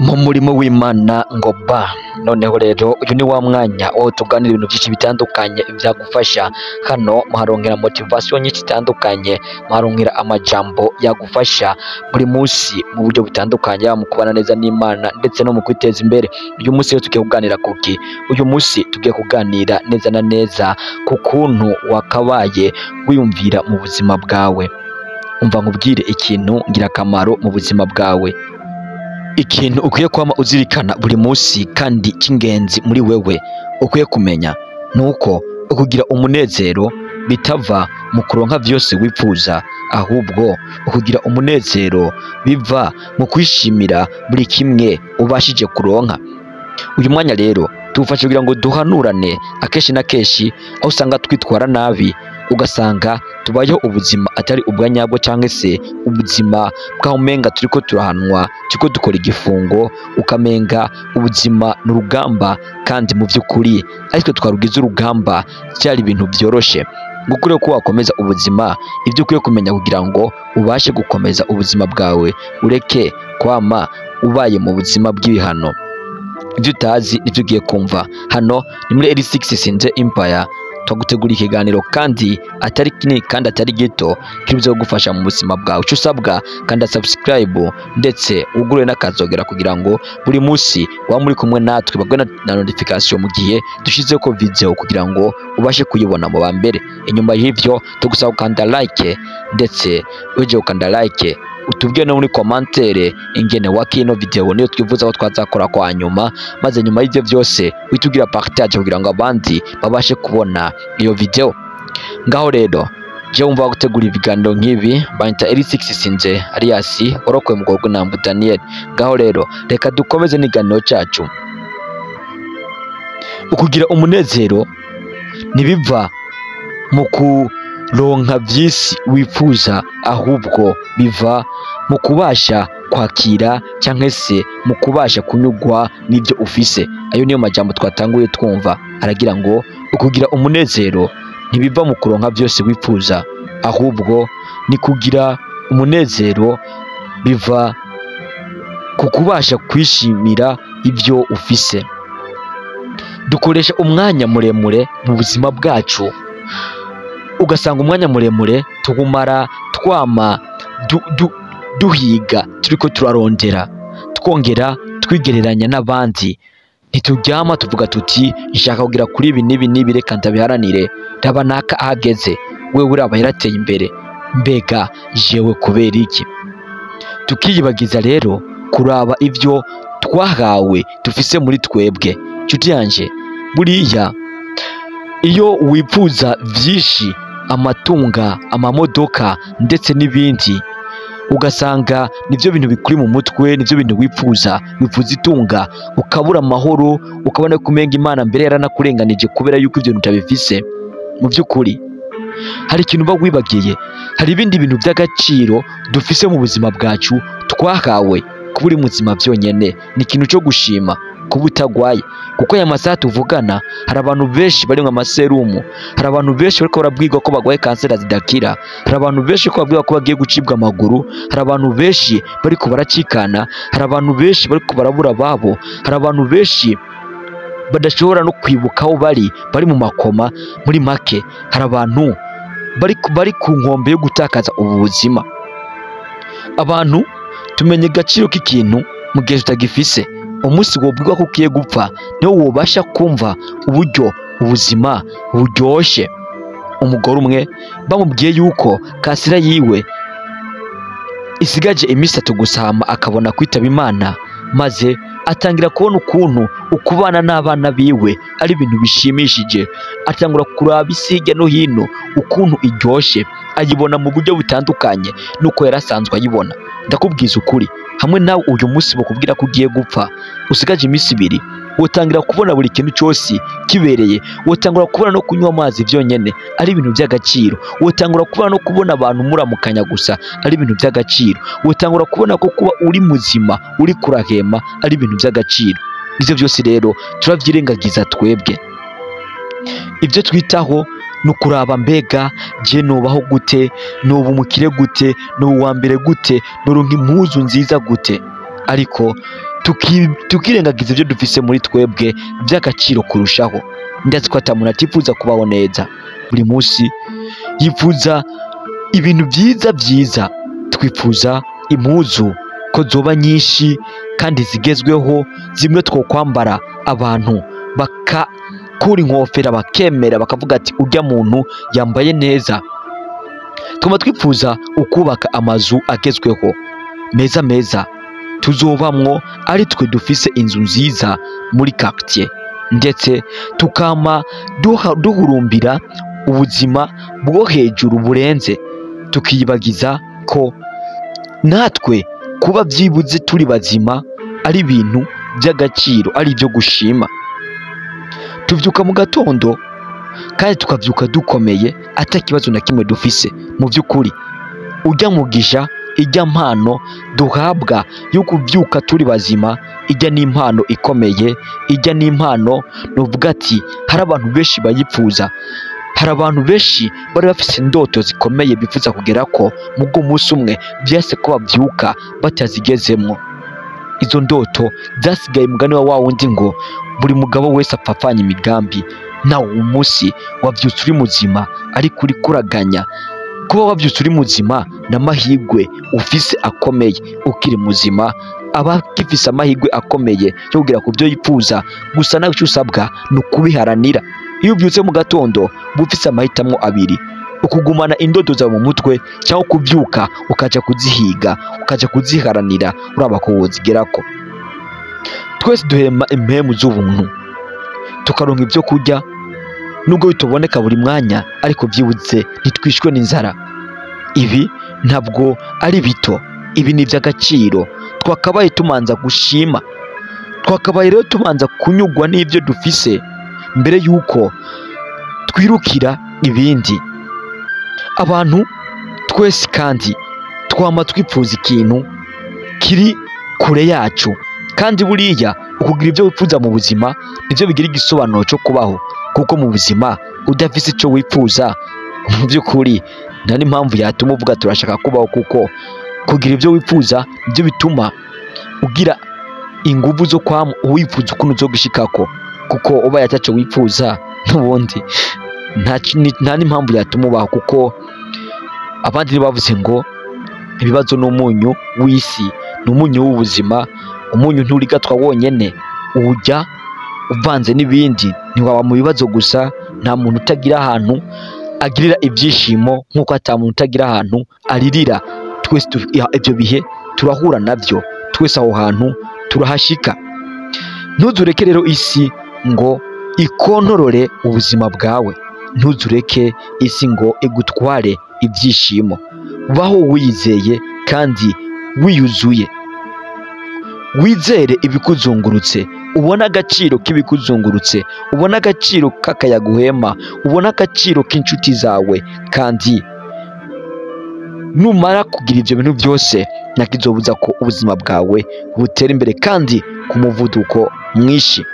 mu murimo w'Imana ngo ba. Noneho rero uyu ni wa mwanya aho tuganira ibintu byinshi bitandukanye byagufasha. Hano muharongera motivation nyinshi zitandukanye, muharongera amajambo yagufasha buri munsi mu buryo butandukanye, mu kubana neza n'Imana ndetse no mu kwiteza imbere. Uyu munsi rero tugiye kuganira kuki? Uyu munsi tugiye kuganira neza na neza ku kuntu wakabaye wiyumvira mu buzima bwawe. Umva nkubwire ikintu ngirakamaro mu buzima bwawe, ikintu ukwiye kwama uzirikana buri munsi kandi cy'ingenzi muri wewe ukwiye kumenya nuko ukugira umunezero bitava mu kuronka byose wifuza, ahubwo ukugira umunezero biva mu kwishimira buri kimwe ubashije kuronka. Uyu mwanya rero tufashe kugira ngo duhanurane akenshi na kenshi, aho usanga twitwara nabi, ugasanga tubayeho ubuzima atari ubwa nyabwo, cyangwa se ubuzima bw'aho umenga turiko turahanwa, turiko dukora igifungo, ukamenga ubuzima n'urugamba, kandi mu by'ukuri ariko twarugize urugamba cyari ibintu byoroshe. Gukuriye ko wakomeza ubuzima, ibyo ukwiye kumenya kugira ngo ubashe gukomeza ubuzima bwawe, ureke kwama ubaye mu buzima bw'ibihano. Ibyo utazi nibyo ugiye kumva. Hano ni muri L6 Sinze Empire, twagutegura ikiganiro kandi atari kinini kandi atari gito, kibuze kugufasha mu buzima bwawe. Icyo usabwa kandi subscribe ndetse ugure n'akazogera kugira ngo buri munsi wa muri kumwe natwe bagwe na notification mu gihe dushize ko video, kugira ngo ubashe kuyibona mu bambere. Inyuma y'ivyo tugusaba ukanda like, ndetse uje ukanda like utubwiye no muri commentaire ingene wakino video niyo twifuza ko twazakora kwa nyuma, maze nyuma y'ivyo byose witugira partage kugira ngo abandi babashe kubona iyo video. Ngaho rero je umva gutegura ibiganiro nk'ibi banyita L6 Sinze alias Orokoye Mugorgo Nambu Daniel. Ngaho rero reka dukomeze n'iganiro cyacu. Ukugira umunezero nibiva mu kuronka byisi wifuza, ahubwo biva mu kubasha kwakira cyangwa se mu kubasha kunyugwa n'ibyo ufise. Ayo niyo majambo twatanguye twumva, aragira ngo ukugira umunezero ntibiva mu kuronka byose wifuza, ahubwo ni kugira umunezero biva ku kubasha kwishimira ibyo ufise. Dukoresha umwanya muremure mu buzima bwacu, ugasanga umwanya muremure tugumara twama duhiga, turiko turarondera, twongera twigereranya n'abandi. Ntituryama tuvuga tuti nshaka kugira kuri ibi n'ibi n'ibi, reka ndabiharanire, raba naka ahageze, wewe uraba yarateye imbere, mbega jewe kubera iki? Tukiyibagiza rero kuraba ivyo twahawe dufise muri twebwe. Nshuti yanje, buriya iyo wifuza vyinshi, amatunga, amamodoka ndetse n'ibindi, ugasanga nivyo bintu bikuri mu mutwe, nivyo bintu wifuza itunga, ukabura amahoro, ukabona kumenga Imana mbere yaranakurenganije kubera yuko ivyo bintu utabifise. Mu by'ukuri hari ikintu uba wibagiye, hari ibindi bintu by'agaciro dufise mu buzima bwacu twahawe. Kuba uri muzima byonyene ni ikintu cyo gushima, kuba utagwaye, kuko aya masaha tuvugana hari abantu benshi bari mu maserumu, hari abantu benshi bariko barabwirwa ko bagwaye kanseri zidakira, hari abantu benshi ko babwirwa ko bagiye gucibwa amaguru, hari abantu benshi bariko baracikana, hari abantu benshi bariko barabura babo, hari abantu benshi badashobora no kwibuka aho bari mu makoma. Muri make hari abantu bari ku nkombe yo gutakaza ubu buzima. Abantu tumenye agaciro k'ikintu mu gihe tutagifise. Umunsi wobwirwa ko ugiye gupfa niho wobasha kumva uburyo ubuzima buryoshe. Umugore umwe bamubwiye yuko kasira yiwe isigaje iminsi 3 gusama akabona kwitaba Imana, maze atangira kubona ukuntu ukubana n'abana biwe ari ibintu bishimishije. Atangura kuraba isi hirya no hino ukuntu iryoshe, ayibona mu buryo butandukanye nuko yarasanzwe ayibona. Ndakubwiza ukuri, hamwe nawe uyu munsi bakubwira ko ugiye gupfa, usigaje iminsi 2, wotangira kubona buri kintu cyose kibereye, wotangura kubona no kunywa amazi byonyene ari ibintu by'agaciro, wotangura kubona no kubona abantu muramukanya gusa ari ibintu by'agaciro, wotangura kubona ko kuba uri muzima uri kurahema ari ibintu by'agaciro. Ivyo byose rero turavyirengagiza twebwe. Ibyo twitaho nukuraba mbega je nobaho gute, noba umukire gute, noba uwa mbere gute, noronka impuzu nziza gute. ariko tukirengagiza ibyo dufise muri twebwe by'agaciro kurushaho, ndetse ko atamuntu atifuza kubaho neza. Buri munsi yifuza ibintu byiza, twifuza impuzu ko zoba nyinshi kandi zigezweho, zimwe two kwambara abantu bakakura inkofera bakemera bakavuga ati urya muntu yambaye neza. Twuma twifuza ukubaka amazu agezweho meza tuzobamwo, ari twe dufise inzu nziza muri quartier, ndetse tukama duhurumbira ubuzima bwo hejuru burenze, tukiyibagiza ko natwe kuba byibuze turi bazima ari ibintu by'agaciro, ari ibyo gushima. Tuvyuka mu gatondo kandi tukavyuka dukomeye atakibazo na kimwe dufise. Mu by'ukuri ujya mugisha, ijya mpano duhabwa yo kuvyuka turi bazima, ijya n'impano ikomeye, ijya n'impano nuvuga ati hari abantu benshi bayipfuza. Hari abantu benshi bari bafise indoto zikomeye bifuza kugera ko mubwo umunsi umwe byase ko bavyuka batazigezemwo. Izo ndoto zasigaye mugani wa wundi ngo buri mugabo wese apfapfanya imigambi. Nawe umunsi wavyutse uri muzima ariko uri kuraganya. Kuba wavyutse uri muzima n'amahirwe ufise akomeye. Ukiri muzima aba gifise amahirwe akomeye yo kugira ku byo yifuza, gusa nawe icyo usabwa ni ukubiharanira. Iyo ubyutse mu gatondo bufise amahitamo abiri: ukugumana indoto zawe mu mutwe cyangwa kubyuka ukaja kuzihiga, ukaja kuziharanira uraba ko wozigerako. Twese duhema impemu z'ubuntu, tukaronka ibyo kurya nubwo bitoboneka buri mwanya, ariko byibuze ntitwishwe n'inzara. Ibi ntabwo ari bito, ibi ni iby'agaciro. Twakabaye tumanza gushima, twakabaye rero tumanza kunyugwa n'ibyo dufise mbere yuko twirukira ibindi. Abantu twese kandi twama twifuza ikintu kiri kure yacu, kandi buriya ukugira ibyo wifuza mu buzima nivyo bigira igisobanuro cyo kubaho. Kuko mu buzima udafise icyo wifuza, mu by'ukuri nta n'impamvu yatuma uvuga turashaka kubaho, kuko kugira ibyo wifuza nibyo bituma ugira inguvu zo kwama wifuza ukuntu uzogishikako. Kuko uba yataco wifuza n'ubundi nta n'impamvu yatuma ubaho, kuko abandi bavuze ngo ibibazo n'umunyu w'isi, n'umunyu w'ubuzima. Umunyu nturigatwa wonyene, ujya uvanze n'ibindi. Ntiwaba mu bibazo gusa. Nta muntu utagira ahantu agirira ibyishimo nk'uko ata muntu utagira ahantu aririra. Twese ibyo bihe turahura nabyo, twese aho hantu turahashika. Ntuzureke rero isi ngo ikontorore ubuzima bwawe, ntuzureke isi ngo igutware ibyishimo. Baho wiyizeye kandi wiyuzuye, wizere ibikuzungurutse, ubona agaciro k'ibikuzungurutse, ubona agaciro k'akayaga uhema, ubona agaciro k'inshuti zawe. Kandi numara kugira ibyo bintu byose, ntakizobuza ko ubuzima bwawe butera imbere kandi ku muvuduko mwinshi.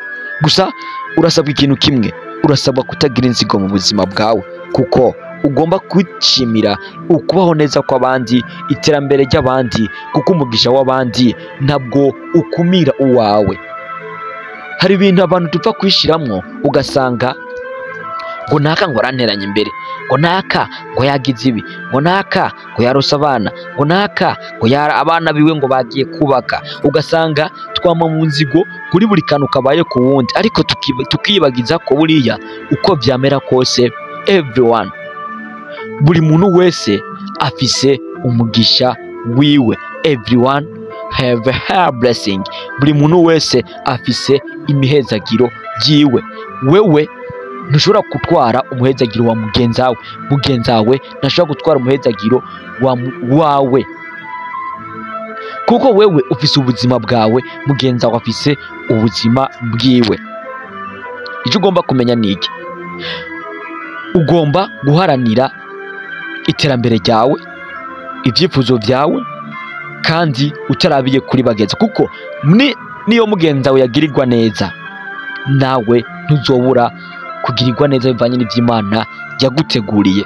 Gusa urasabwa ikintu kimwe, urasabwa kutagira inzigo mu buzima bwawe, kuko ugomba kwishimira ukubaho neza kw'abandi, iterambere ry'abandi, kuko umugisha w'abandi ntabwo ukumira uwawe. Hari ibintu abantu dupfa kwishiramwo ugasanga ngo naka ngo aranteranya imbere, ngo naka ngo yagize ibi, ngo naka ngo yarose abana, ngo naka ngo abana biwe ngo bagiye kubaka. Ugasanga twama mu nzigo kuri buri kantu kabaye ku wundi, ariko tukiyibagiza ko buriya uko byamera kose everyone, buri muntu wese afise umugisha wiwe. Everyone have her blessing. Buri muntu wese afise imihezagiro yiwe. Wewe ntushobora gutwara umuhezagiro wa mugenzi wawe ntashobora gutwara umuhezagiro wawe, kuko wewe ufise ubuzima bwawe, mugenzi wawe afise ubuzima bwiwe. Icyo ugomba kumenya ni iki: ugomba guharanira iterambere ryawe, ibyifuzo byawe, kandi utarabiye kuri bagenzi, kuko niyo mugenzi wawe yagirirwa neza, nawe ntuzobura kugirirwa neza bivanye n'iby'Imana yaguteguriye.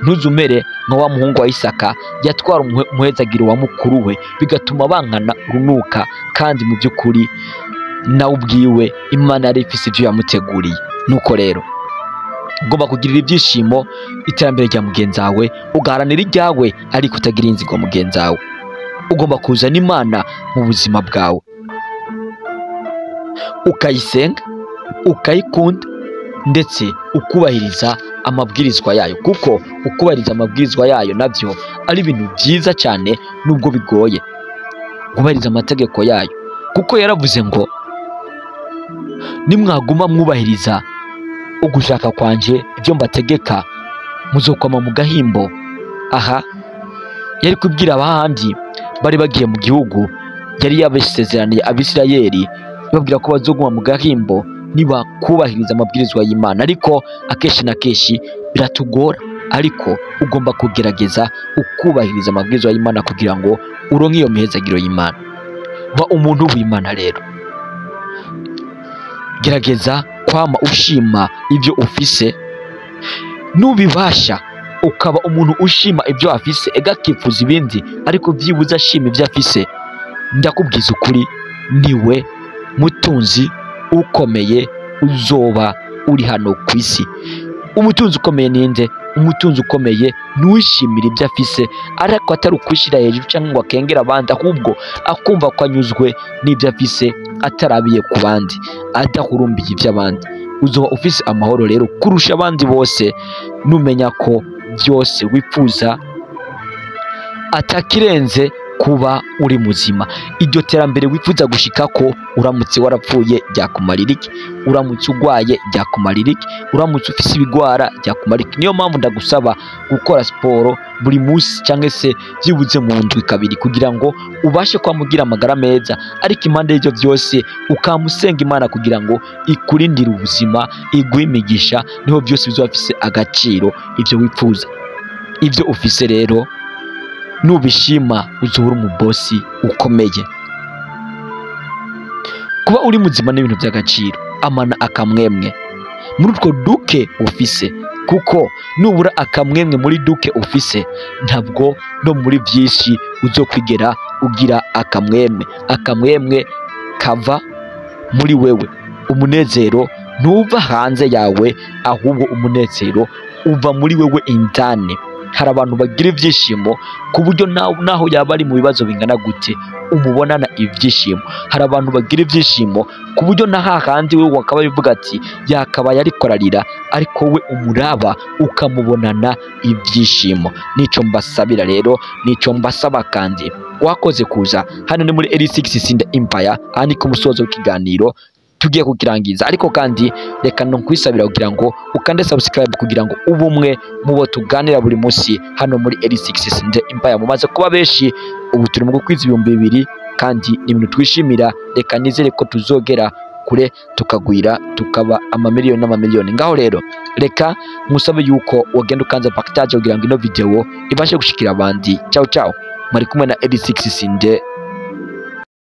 ntuzumere nka wa muhungu wa Isaka yatwara umuhezagiro wa mukuru we bigatuma bankana urunuka, kandi mu by'ukuri nawe ubwiwe Imana yari ifise ibyo yamuteguriye. Nuko rero ugomba kugirira ibyishimo iterambere rya mugenzi wawe, ugaharanira iryawe ariko utagira inzigo mugenzi wawe. Ugomba kuzana Imana mu buzima bwawe, ukayisenga, ukayikunda, ndetse ukubahiriza amabwirizwa yayo, kuko ukubahiriza amabwirizwa yayo nabyo ari ibintu byiza cyane nubwo bigoye. Kubahiriza amategeko yayo, kuko yaravuze ngo nimwaguma mwubahiriza ugushaka kwanje ibyo mbategeka muzokwama mu gahimbo. Aha yari kubwira abahandi bari bagiye mu gihugu yari yabasezeraniye Abisirayeli, babwira ko bazoguma mu gahimbo niba kubahiriza amabwirizwa y'Imana. Ariko akenshi na kenshi biratugora, ariko ugomba kugerageza ukubahiriza amabwirizwa y'Imana kugira ngo uronke iyo mihezagiro y'Imana. Ba umuntu w'Imana rero, gerageza kwama ushima ibyo ufise, nubibasha ukaba umuntu ushima ibyo afise egakifuza ibindi, ariko byibuze ashima ibyo afise. Ndakubwiza ukuri, niwe mutunzi ukomeye uzoba uri hano ku isi. Umutunzi ukomeye ninde? Umutunzi ukomeye nuwishimira ibyo afise, ariko atari ukwishira hejuru cyangwa ngo akengera abandi, ahubwo akumva ko anyuzwe n'ibyo afise atarabiye ku bandi, adahurumbiye iby'abandi. Uzoba ufise amahoro rero kurusha abandi bose, numenya ko byose wifuza atakirenze kuba uri muzima. Iryo terambere wifuza gushika ko uramutse warapfuye ryakumarira iki? Uramutse ugwaye ryakumarira iki? Uramutse ufise ibigwara ryakumarira iki? Niyo mpamvu ndagusaba gukora siporo buri munsi cyangwa se byibuze mu ndwi kabiri, kugira ngo ubashe kwamugira amagara meza. Ariko impande y'ibyo byose ukamusenga Imana kugira ngo ikurindire ubuzima, iguhe imigisha, niho byose bizoba bifise agaciro ibyo wifuza. Ibyo ufise rero nubishima uzuhura umubosi ukomeye. Kuba uri muzima n'ibintu by'agaciro, amana akamwemwe muri utwo duke ufise, kuko nubura akamwemwe muri duke ufise, ntabwo no muri byinshi uzokwigera ugira akamwemwe. Akamwemwe kava muri wewe. Umunezero ntuva hanze yawe, ahubwo umunezero uva muri wewe indani. Hari abantu bagira ibyishimo ku buryo naho yaba ari mu bibazo bingana gute umubonana ibyishimo. Hari abantu bagira ibyishimo ku buryo na hahandi we wakaba bivuga ati yakabaye ariko ararira, ariko we umuraba ukamubonana ibyishimo. Nico mbasabira rero, nico mbasaba kandi wakoze kuza hano ni muri L6 Sinde Empire. Aha ni ku musozo w'ikiganiro tugiye kukirangiza, ariko kandi reka no kwisabira kugira ngo ukande subscribe kugira ngo ubumwe mubo tuganira buri munsi hano muri L6 Sinde Empire. Mumaze kuba benshi, ubu turi mu gukwiza 2000, kandi ni ibintu twishimira. Reka nizere ko tuzogera kure tukagwira tukaba amamiliyoni n'amamiliyoni. Ngaho rero reka musabe yuko wagenda ukanza partage kugira ngo ino video ibashe gushikira abandi. Ciao ciao, mwari kumwe na L6 Sinde